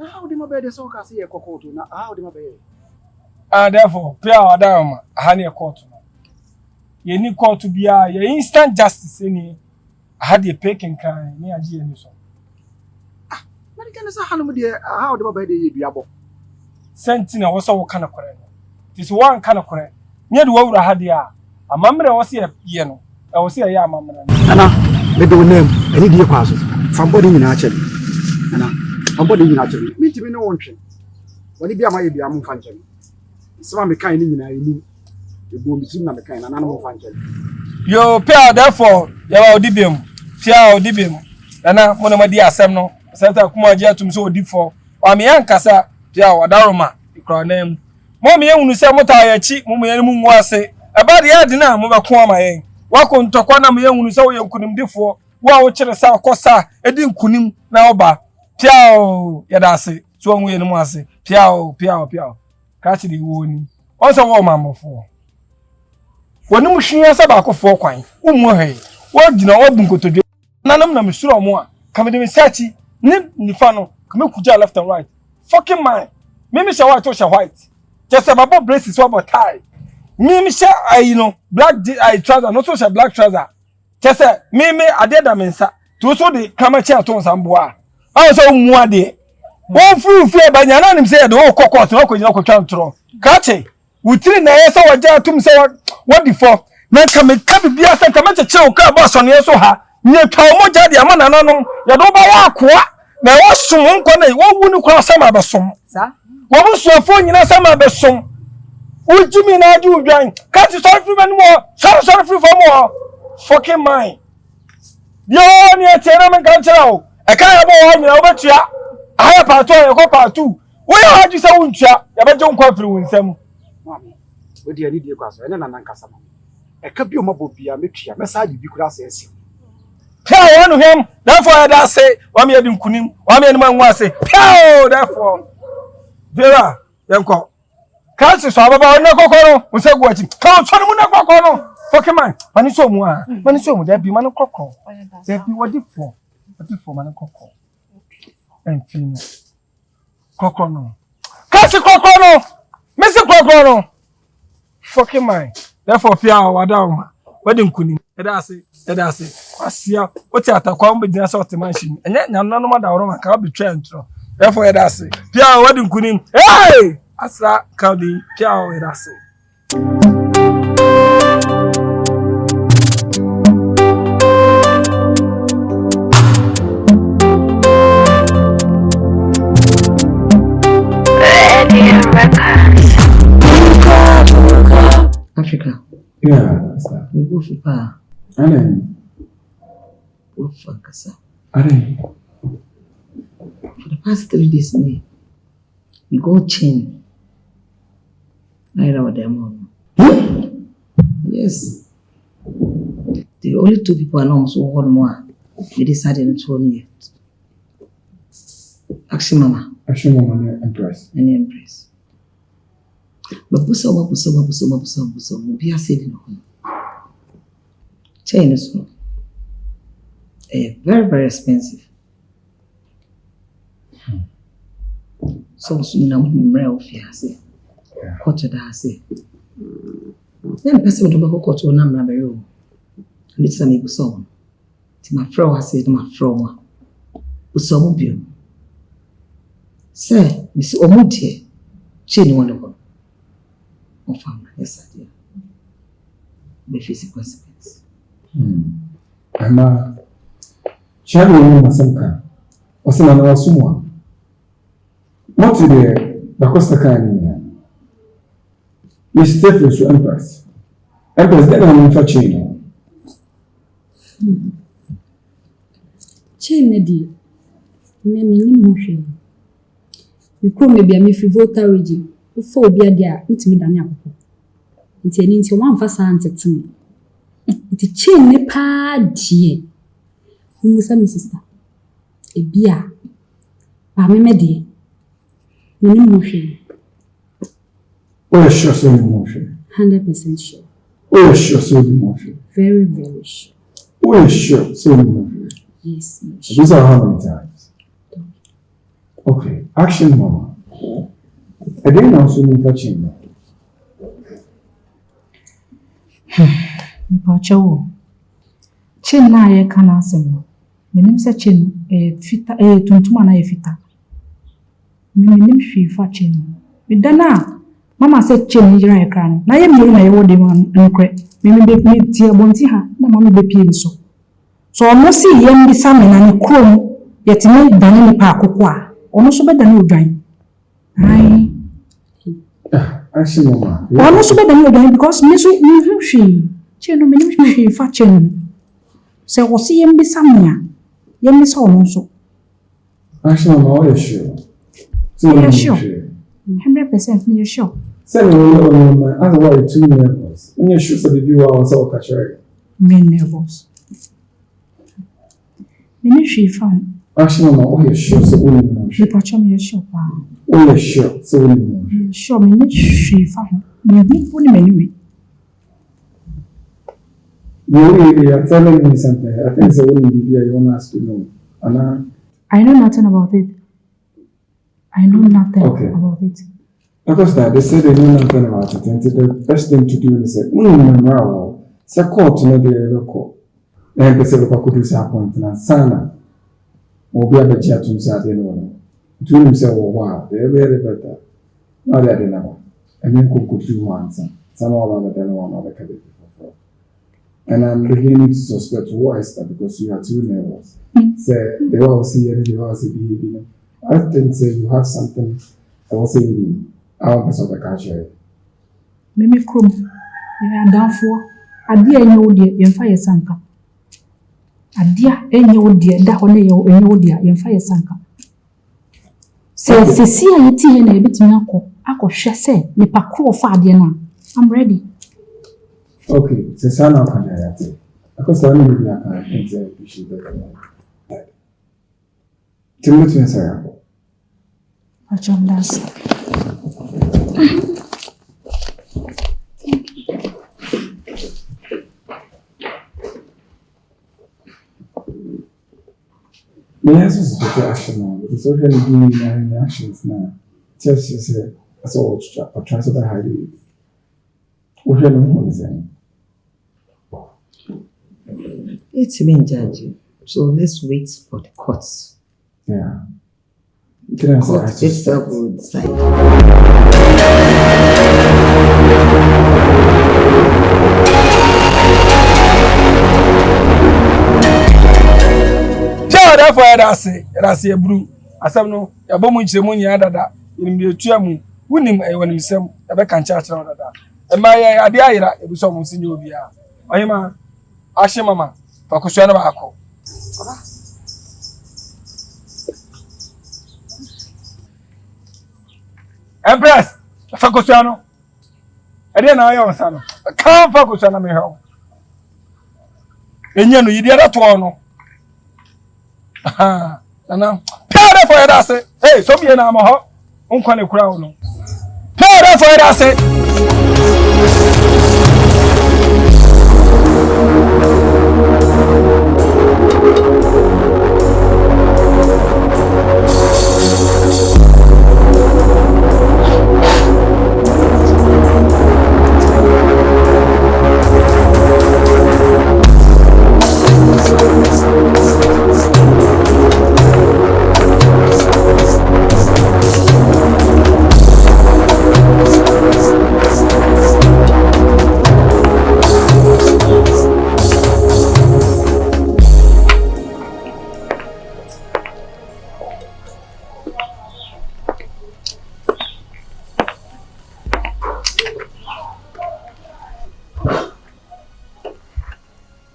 How did my bed so can see a cocoa? Now, how did my bed? Therefore, pay our down, a honey a court. You need court to be a instant justice in I had a peking kind near Gianison. But it can say, how did my bed be able? Sentinel was all kind of correct. It is one kind of correct. Near the world I had here. A mamma was here, piano. I was here, yeah, mamma. Anna, let the name any dear passes. Somebody in actually. Anna, somebody in actually. Me to be no one. When it be a my be a moon function. Some me kind in I knew. The boom between the kind and animal function. You pay therefore, you are dibium, Pia dibium. And now, one of my dear Samno, Santa Kumaja to so deep for. Or me and Cassa, Pia or Daroma, the crown name. Mommy, you say, Mota, cheap, Mummy, and was say. About the idea, Mova Kwama, walk on Tokwana, me young, so you couldn't do for. Wow, Chelsea, Costa, Edin Kunim, Naoba, Piao, Yadasi, so we no more say, Piao, catch the wound. Also, war mamma for. When you machine as about 4 coin, what do you know? Go to do none of them sure more. Come to search, nip Nifano, come kuja left and right. Fucking mine. Mimi shall white or white. Just about braces over tie. Mimi shall black I trouser, not so black trouser. Just Mimi, I did a mensa. To so the camera chair tones and bois. I was more day. One fool fear by Yanan said, oh, cocoa, no control. Catch it. We train the air so I dare to say what before. Now come a be a sentimental chill car boss on your soha. Near Taumoja, the Amana, you don't buy a qua. Now, what's someone what wouldn't cross some of us? Sir, what was your phone in a summer best song? Would you mean I do grind? Can't you start for more? Sorry for more. Fucking mine. You're near Tenement Cultural. I can't have one over to ya. I have part 2, I go part 2. Where had you say, won't you? You better don't come through in some. Mammy, what do you need your class? And then an Ancasama. A copy of mobile be a mixture, message you could say. Tell one of him, therefore I say, one me in Kunim, 1 man was say, Pow, therefore. Vera, then call. Can't you solve about no cocoa? We say watching. Come, try to no cocoa. Fucking man, when you saw more, when you saw there be man cocoa. There be what if for? What if for man cocoa? And female. Cocoa no. Catch a cocoa no. Mr. Cocoa. Fucking mine. Therefore, Pia or Wadama. Wedding Kunim. That's it. What's here? What's at a combat sort of machine? And yet, none of my Roma can't be trained. Therefore, that's it. Pia wedding Kunim. Hey! Asa Caldi, Pia or that's it. Africa. Yeah, We go for pa. Go for Kasa. For the past 3 days, we go chain. I know what they're on. Yes. The only 2 people I know so hold more. They decided to hold yet. Action Mama. Empress. Any Empress. But Busa, be a saving home. Chain is very, very expensive. So soon I'm real fiancé. Quarter that's it. Then person to go quarter on number very old. Little me Busa. To my fro, I said, my fro. Busa mobile. Sir, Miss Omutie, chain wonderful. Yes, I do. The physical consequence. Ama Charlie Masanka was another someone. What is the Costa Can? Miss Stephen to Empress. Empress, then I'm for chain. Chain, Neddy. Maybe you could maybe a voter region. Before be a dear, it's me than you. It's an into one for Santa to me. It's a chain ne pa dear. Who was a sister? A beer. I remember dear. No motion. Oh, sure, so emotion. 100% sure. Oh, sure, so emotion. Very, very sure. Oh, sure, so emotion. Yes, These are how many times? Okay, action mama. Again, also move for change. Mipacho. Chen na ye kana asem no. Menim se chen fita tuntuma na ye fita. Menim hwi fa chen no. Medana mama se chen yira ye kran. Na ye mmiri na ye wo de nkre. Menim be me tie bonti ha na mama be pie nso. So ono si ye mbisa me na ne krom yetime dane ni pa akoko a. Ono so be dane odwan. Ai. Action mama. Ono so be dane odwan because me so me hwi. Chen no menim hwi fa chen. Se wo si ye mbisa me a. Ye mbisa ono so. Action mama, what is sure? So Yeah, sure. 100% me sure. Send me as well 2 nervous. And you should say the viewer also catch her. Me nervous. Me she found. Action mama, what is sure? So only Me sure. pacha me sure pa. What is sure? So only Sure me she found. Me ni puni me ni. you are telling me something. I think it's only the you want us to know. And I know nothing about it. I know nothing Okay. about it. because that they say they know nothing about it, and the best thing to do is say, say court no dey ever call. Then they say we could do some point na sana. Obi abeji atum say ade no. Do him say wow, they very better. Now they never. And then could do one son. Some of them don't want to make it before. And I'm beginning to suspect why is that because you are too nervous. Say they will see and they will see behavior. I think say you have something I will say I want to catch you. Me krom. Me down for. Adia enye wo de yemfa ye sanka. Adia enye wo de da ho ne ye enye wo de yemfa ye sanka. Se si ayiti ye na ebetimi akɔhwɛ sɛ nipa kro fa ade na. I'm ready. Okay, so sana can I say? Because I know you are kind of appreciate that. Timothy Sarah. Achom das. May I suspect action now? It's already doing any actions now. Just you say, that's all or try to hide it. What are you saying? It's been judge. So let's wait for the courts. Yeah. Can I say Court I suspect? itself will decide. Therefore, that's a brew. As I know, a bomb which the money ada in the tuamu, winning when himself a back and chat around that. And my idea, it was some senior via. I am a Ashimama, Fakusana Bako. Empress, Fakusano. I didn't know I was son. I can't focus on me home. And you know, you did that one. Nana, pay for that say. Hey, so be na mo ho. Unko ne kura no. Pay for that say.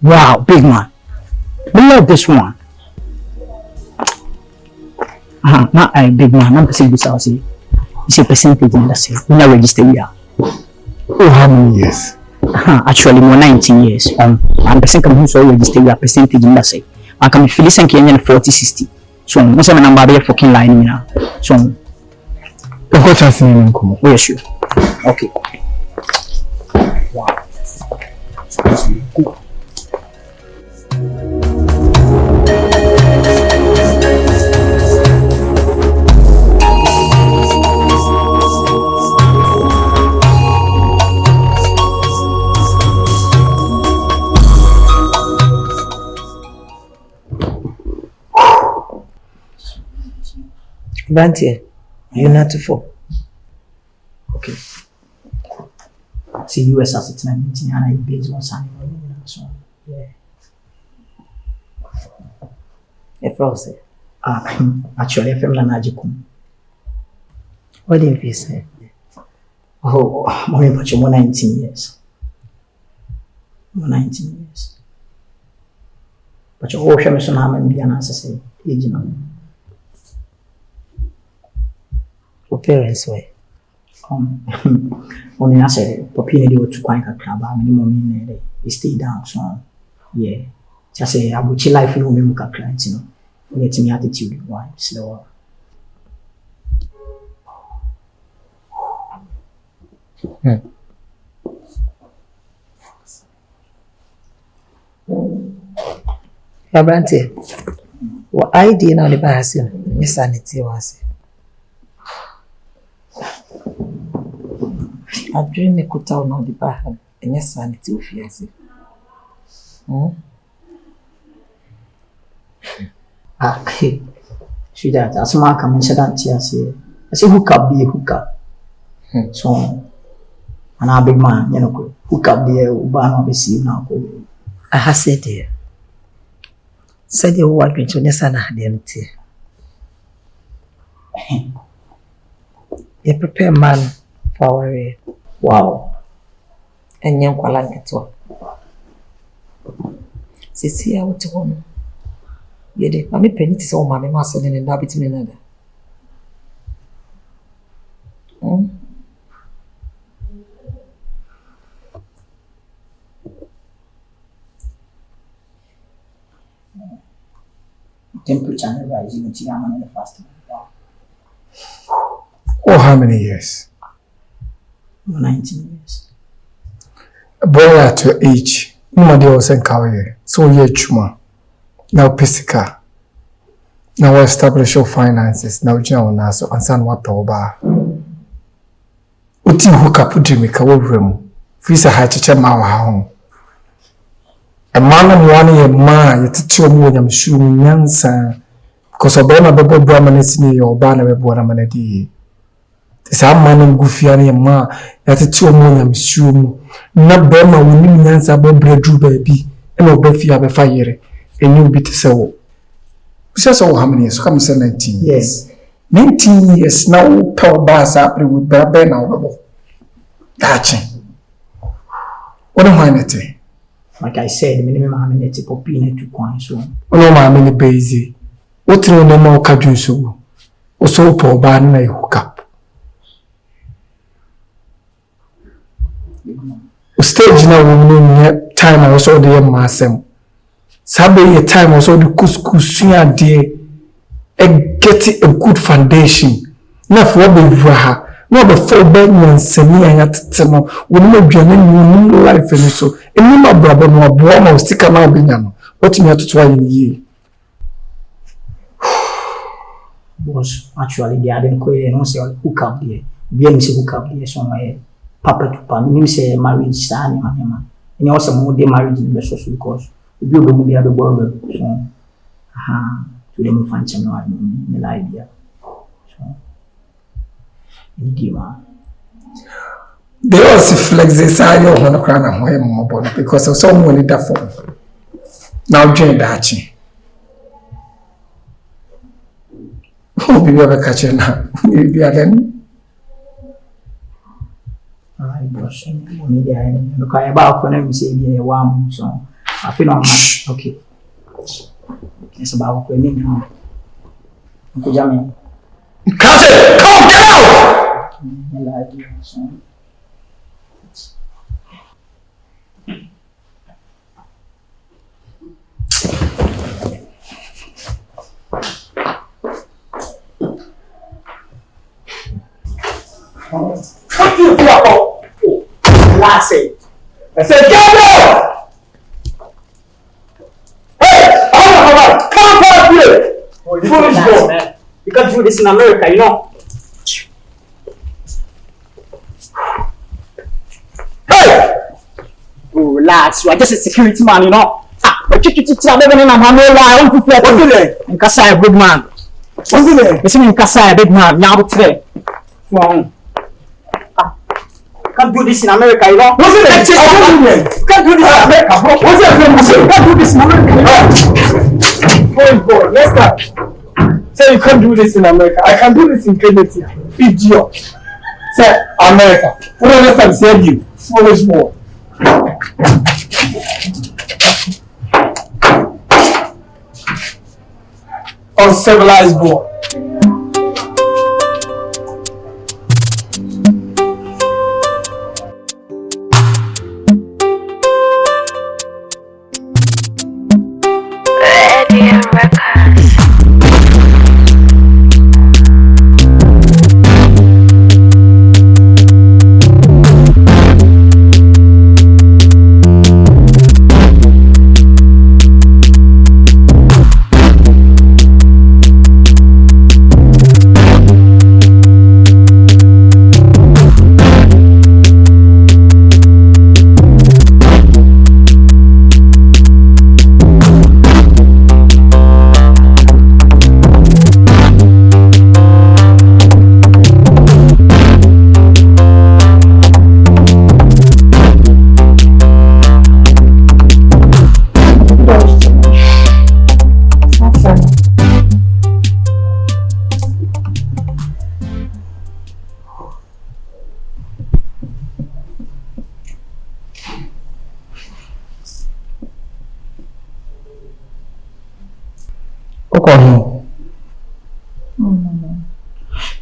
Wow, big man. We love this one. Not a big man. I'm saying this. I'll say it's a percentage in the same. We not register here. Oh, how many years? Actually, more 19 years. I'm percent coming so register here percentage in the same. I can feel this and 40-60. So, most of my number be fucking line now. So, The court has seen him come. where sure. Okay. Wow. Cool. Brantie, you're not too full. Okay. See, US as it's meeting and I based on Sunday. So, yeah. If I say, Actually, I'm from Nanajikum. what do you say? Oh, more 19 years. More 19 years. But your whole family son have been an answer, age now. Your parents were. Only I said, Popina do to quite a club, I mean, they stay down, so yeah. Just say, I would chill life in home, clients, you know. Get me attitude, why slower. Brantie, what I did now the basin, Miss Sanity was. I dream a good town on the bar, and yes, sanity of fiancé. Hey, she that as my come and said, I say, hook up, be a hookup. So, and our big man, you know, hook up there, Ubano, be seen now. I have said, dear. Said you want me to Nessana, dear. You prepare man for our Wow. and young Qualangato. See, I want to home. You did. I mean, penny is all my master and that between another. Temperature rising with Yaman in the fast. Oh, how many years? 19 years. A boy at your age, nobody was in Kawaii, so you're chuma. Now, Pisica. Now, establish your finances. Now, John Naso and San Watoba. Uti hook up with Jimmy Kawum. Visa Hatcher Mawa home. A man and 1 year ma, yet 2 million shooting Yansa. Because of Bama Babo Brahman is near your banner, Boramanadi. This a man and goofy and ma, yet 2 million shooting. Not Bama will Yansa about bread, baby, and no Buffy have a fire. And you beat so. Just how many years? Come say 19 years. 19 years now, power bars up with Brabben now. Gotcha. What am I? Like I said, minimum how many popina to coin so. Oh no, my many busy. What no more can you so? Or so poor ban may hook up. Stage now will time I was all the massam. Sabe a time was all the couscous dear and get a good foundation. Not for what not before Ben and Semi and Temo will not be any new life and so. And no brother no Brahma or stick around Binyam. What you have to try in a year? Was actually the other query and also hook up there. BMC hook up there somewhere. Papa to Pam, you say marriage, son, and also more day marriage in the social because we build the other world. So, to them find some idea. So, they also flex this eye on a crown and wear more body because of someone in that form. Now, Jane Dachi. Who will be ever catching her? Will be again? I was media and about for them say, yeah, one so I feel on okay. It's about women now. Uncle Jamie. Cut it! Come on, get out! Come to the last it. I said, get out! Hey! Come out here! Foolish boy. You can't do this in America, you know. Hey! Oh, relax. You are just a security man, you know. But I'm living in a what's it? Because I'm a good man. What's in there? It's in Casa, big man. Now today. Wow. Can't do this in America, you know? What's in there? Can't do this in America, bro. What's in there? Can't do this in America. Boy, let's start. Say you can't do this in America. I can do this in Kenya. Idiot. Say America. What else I'm saying you? Foolish boy. Uncivilized boy.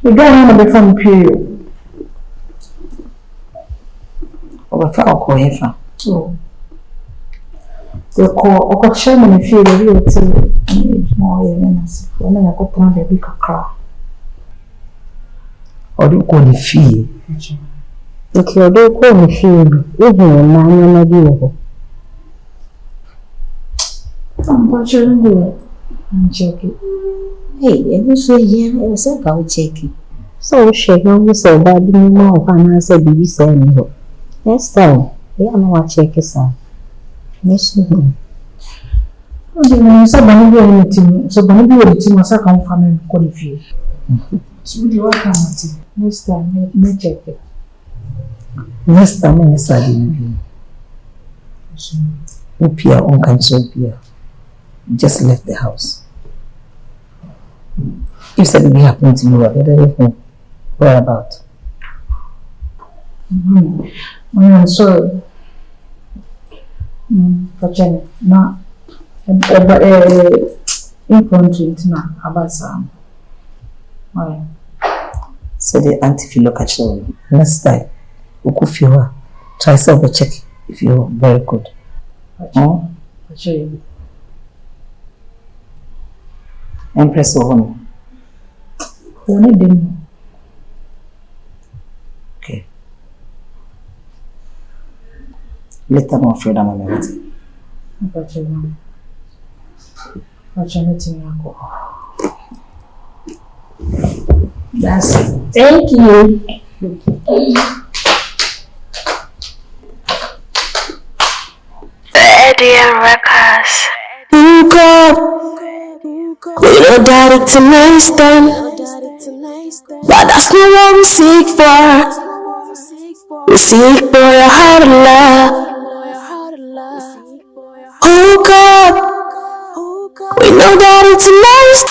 You don't want to be from period. Or a foul call here. Oh. The call or shaman if you real to more than us. When I got one baby cry. Or do call the fee. If you do call the fee, even a man and a I'm watching you. I'm checking. Hey, you say here, I was a cow checking. So, shake on so bad, you know, and I said, be saying you. Next time, I know what check is on. Miss you. Somebody will meeting, so Bandy will meeting was a confirming qualify. So, you are coming. Next time, me check it. Next time, I said, you peer on cancel peer. Just left the house. You said it happened to you. Where about? I'm sorry. For Jenny, not in country about some. So the auntie feel look at you. Next time, you could feel try self check if you're very good. Oh, Empress or home. Only them. Okay. Let them know freedom and everything. But you know. But you're meeting That's thank you. Eddie Records. Oh God. We know that it's a nice time, but that's not what we seek for. We seek for a heart of love. Oh God, we know that it's a nice